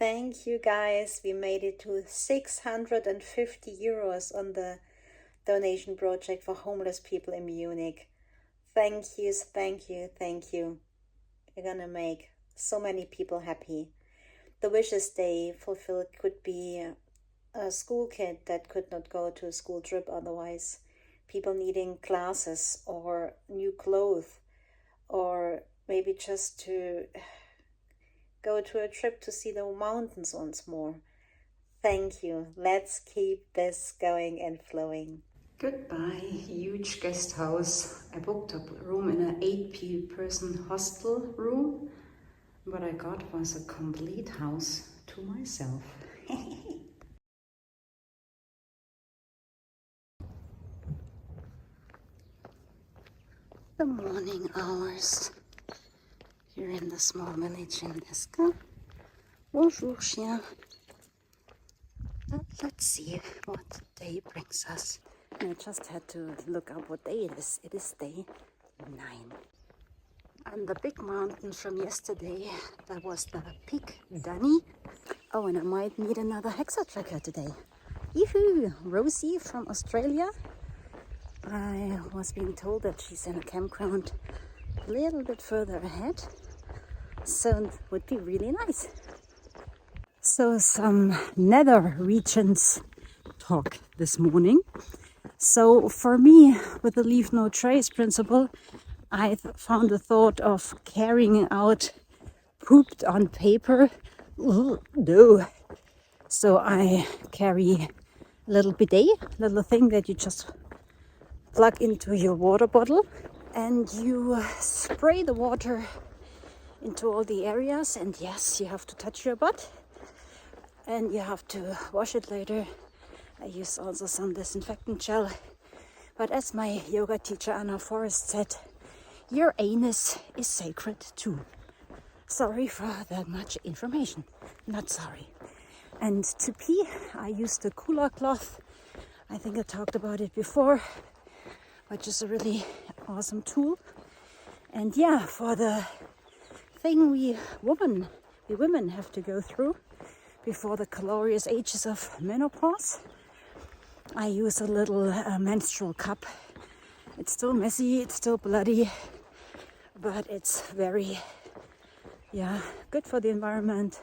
Thank you guys. We made it to 650 euros on the donation project for homeless people in Munich. Thank you, thank you, thank you. You're gonna make so many people happy. The wishes they fulfilled could be a school kid that could not go to a school trip otherwise, people needing glasses or new clothes, or maybe just to go to a trip to see the mountains once more. Thank you. Let's keep this going and flowing. Goodbye, huge guest house. I booked a room in an 8-person hostel room. What I got was a complete house to myself. The morning hours here in the small village in Lescun. Bonjour, chien. Let's see what the day brings us. I just had to look up what day it is. It is day 9. And the big mountain from yesterday, that was the Peak Dunny. Oh, and I might meet another HEXATREKer today. Yoo-hoo! Rosie from Australia. I was being told that she's in a campground a little bit further ahead. So it would be really nice. So some nether regions talk this morning. So for me, with the leave no trace principle, I found the thought of carrying out pooped on paper. Ooh, no. So I carry a little bidet, little thing that you just plug into your water bottle, and you spray the water into all the areas. And yes, you have to touch your butt and you have to wash it later. I use also some disinfectant gel. But as my yoga teacher Anna Forrest said, your anus is sacred too. Sorry for that much information. Not sorry. And to pee, I used the cooler cloth. I think I talked about it before, which is a really awesome tool. And yeah, for the thing we women have to go through before the glorious ages of menopause, I use a little menstrual cup. It's still messy, it's still bloody, but it's very, good for the environment.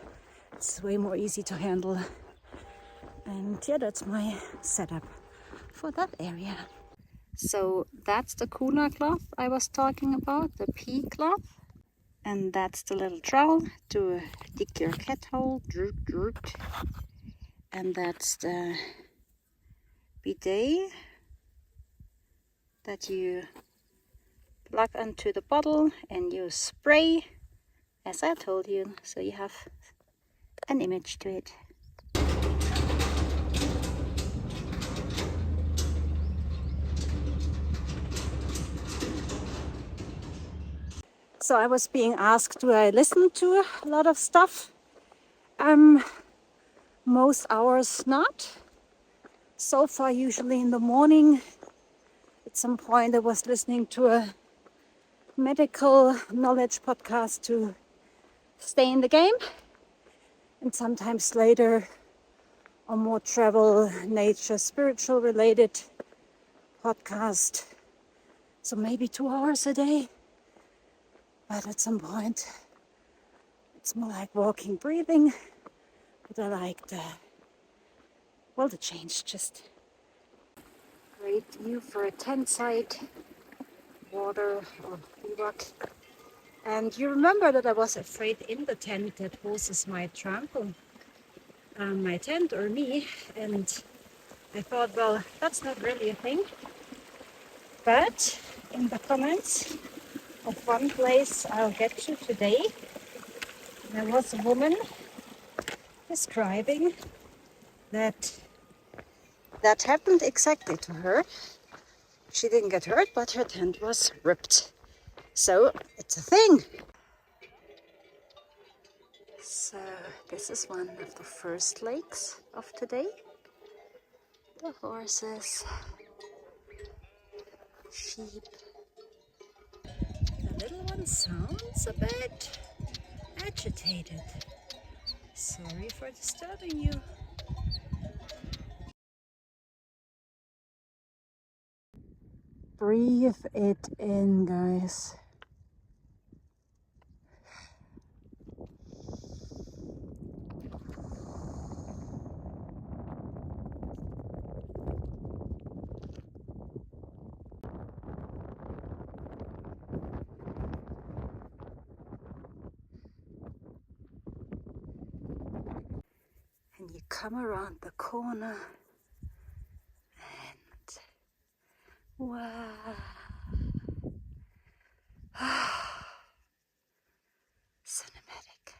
It's way more easy to handle. And yeah, that's my setup for that area. So that's the cooler cloth I was talking about, the pee cloth. And that's the little trowel to dig your cat hole. And that's the bidet that you plug onto the bottle and you spray, as I told you, so you have an image to it. So I was being asked, do I listen to a lot of stuff? Most hours not. So far, usually in the morning. At some point I was listening to a medical knowledge podcast to stay in the game. And sometimes later a more travel, nature, spiritual related podcast. So maybe 2 hours a day. But at some point it's more like walking, breathing. But I like the change. Just great view for a tent site, water or bivouac. And you remember that I was afraid in the tent that horses might trample my tent or me, and I thought, well, that's not really a thing. But in the comments of one place I'll get to today, there was a woman describing that happened exactly to her. She didn't get hurt, but her tent was ripped. So it's a thing. So this is one of the first lakes of today. The horses, sheep. The little one sounds a bit agitated. Sorry for disturbing you. Breathe it in, guys. And you come around the corner and wow. Cinematic.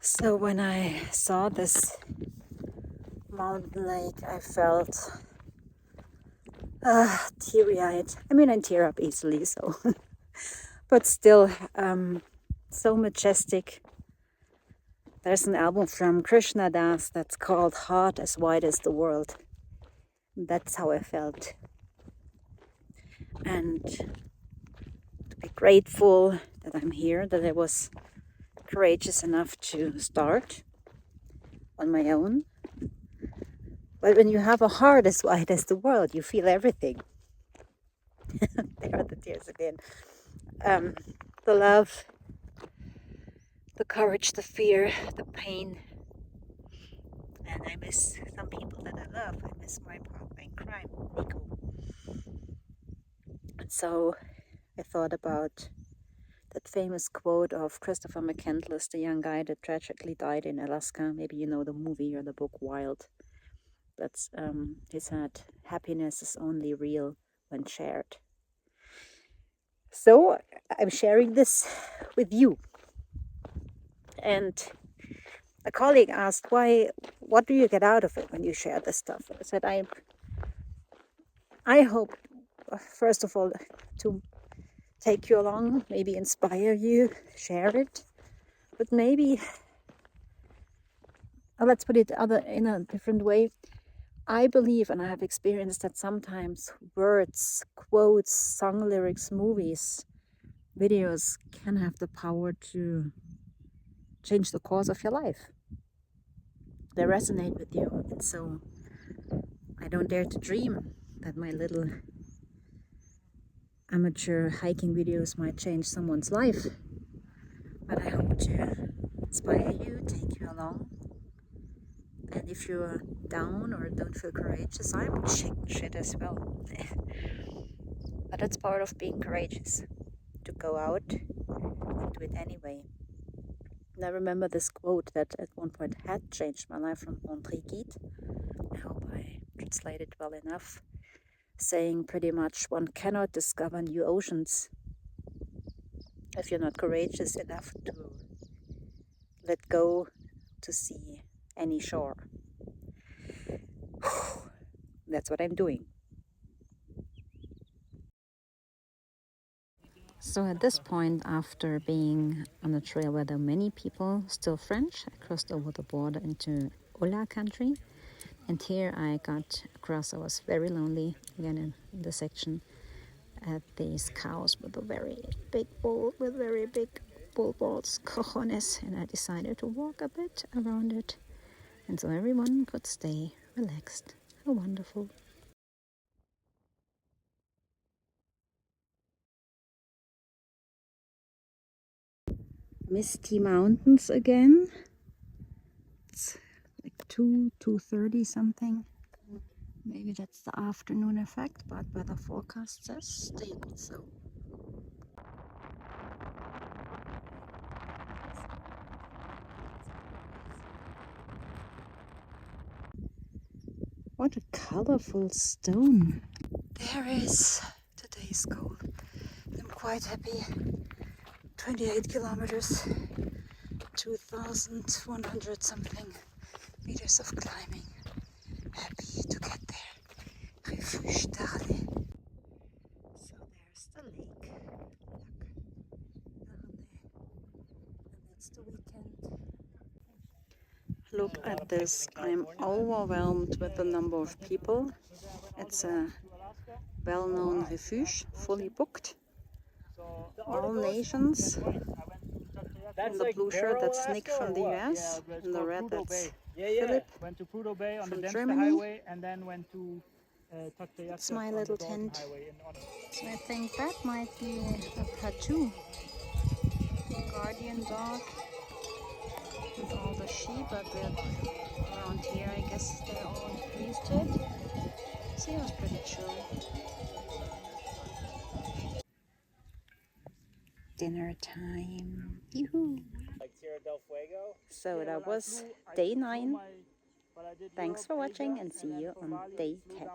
So when I saw this mountain lake, I felt teary-eyed. I mean, I tear up easily, so but still so majestic. There's an album from Krishna Das that's called Heart as Wide as the World. That's how I felt. And to be grateful that I'm here, that I was courageous enough to start on my own. But when you have a heart as wide as the world, you feel everything. There are the tears again. The love, the courage, the fear, the pain. And I miss some people that I love. I miss my partner in crime, Nico. And so I thought about that famous quote of Christopher McCandless, the young guy that tragically died in Alaska. Maybe you know the movie or the book Wild. That's he said, happiness is only real when shared. So I'm sharing this with you. And a colleague asked, what do you get out of it when you share this stuff? I said, I hope, first of all, to take you along, maybe inspire you, share it. But maybe, let's put it in a different way. I believe, and I have experienced that sometimes words, quotes, song lyrics, movies, videos can have the power to change the course of your life. They resonate with you. And so I don't dare to dream that my little amateur hiking videos might change someone's life. But I hope to inspire you, take you along. And if you're down or don't feel courageous, I'm chicken shit as well. But that's part of being courageous, to go out and do it anyway. And I remember this quote that at one point had changed my life from André Gide. I hope I translated well enough, saying pretty much one cannot discover new oceans if you're not courageous enough to let go to see any shore. That's what I'm doing. So at this point, after being on a trail where there are many people, still French, I crossed over the border into Ola country. And here I got across, I was very lonely, again in the section, at these cows with a very big bull, with very big bull balls, cojones. And I decided to walk a bit around it. And so everyone could stay relaxed. How wonderful. Misty mountains again. It's like 2:30 something. Maybe that's the afternoon effect, but weather forecast says stable, so. What a colorful stone. There is today's goal. I'm quite happy. 28 kilometers, 2,100 something meters of climbing. Happy to get there. Refuge Darley. So There's the lake. Look, down there. And that's the weekend. Look at this. I'm overwhelmed with the number of people. It's a well-known refuge, fully booked. All nations. In the blue shirt, that's Nick from the US. In the red, that's Philip from Germany. It's my little tent. So I think that might be a Patu. Guardian dog with all the sheep, but around here I guess they're all used to it. So it was pretty chill. Dinner time. Yoo-hoo! So that was day 9. Thanks for watching and see you on day 10.